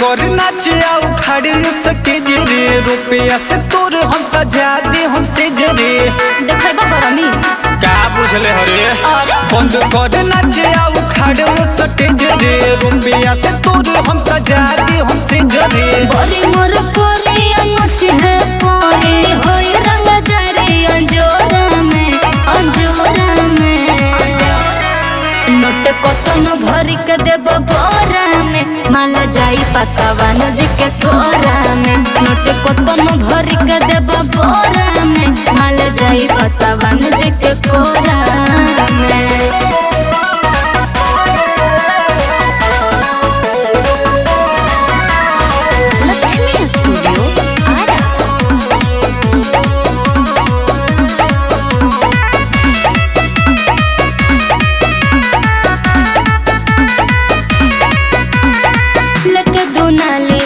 कर नाचे आओ खड़ी स्टेज रे, रुपया से तोर हम सजा दे हमसे जरे। देखैबा गरमी का बुझले हरे बंद कर नाचे आओ खड़ी स्टेज रे, रुपया से तोर हम सजा दे हमसे जरे। बड़ी मोर कोरी अनच है कोरी होई रंग जरी अंजोरा में नोट कतन भरी के देब बोरा में, माला जाई पासावान जी के कोरा में। नोट कतन भरी के देब बोरा में, माला जाई पासावान जी के कोरा में।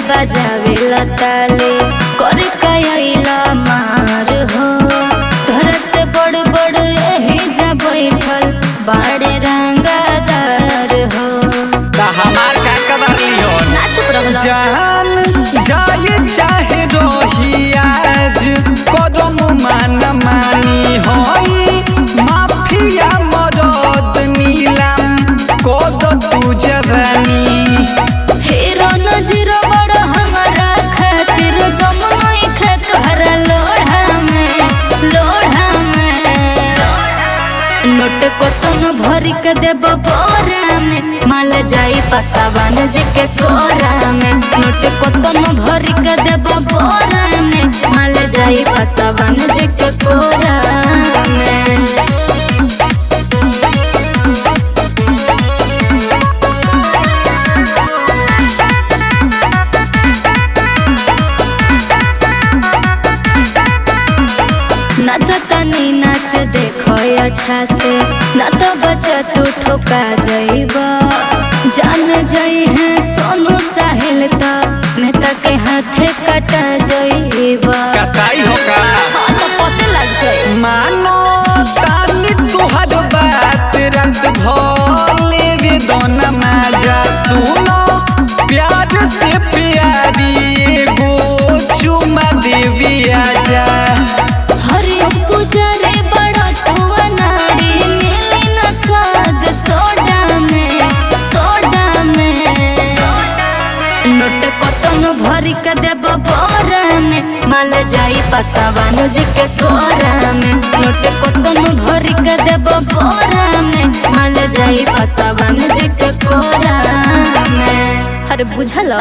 बजावे लताले करे कयला मार हो, घर से बड़ बड़ यही जा बैठल बाड़े रंगदार हो। हमार का कबर लियो ना चुप रहो जान जाए चाहे रही आज करम मान मानी होई माफिया मरद नीलम कद तू जवानी। हीरो नजरो बड़ हमारा खातिर दम नहीं खा तोहरा लोढ़ा में नोट कतन भरी के देब बोरा में, माला जाई पासावान जी के कोरा में। नोट कतन भरी के देब बोरा में, माला जाई पासावान जी के कोरा में। नाचो तनी नाच देखो अच्छा से, ना तो बचा तू ठोका जाइबा। जान जाई है सोनू साहिल ता मैं के हाथे कटा जाइबा। कसाई होगा हाँ तो पते लग जाए। मानो तानी तुहर बात रात भोले वेदना माजा सुनो प्यार से प्यारी एगो चुमा देवी आजा। हरिओम पुजारे बड़ा तू अनाड़ी मिली न स्वाद सोडा में नोट कतन भरी के देब बोरा में, माला जाई पासावान जी के कोरा में। नोट कतन भरी के देब बोरा में, माला जाई पासावान जी के कोरा में। अरे बुझल।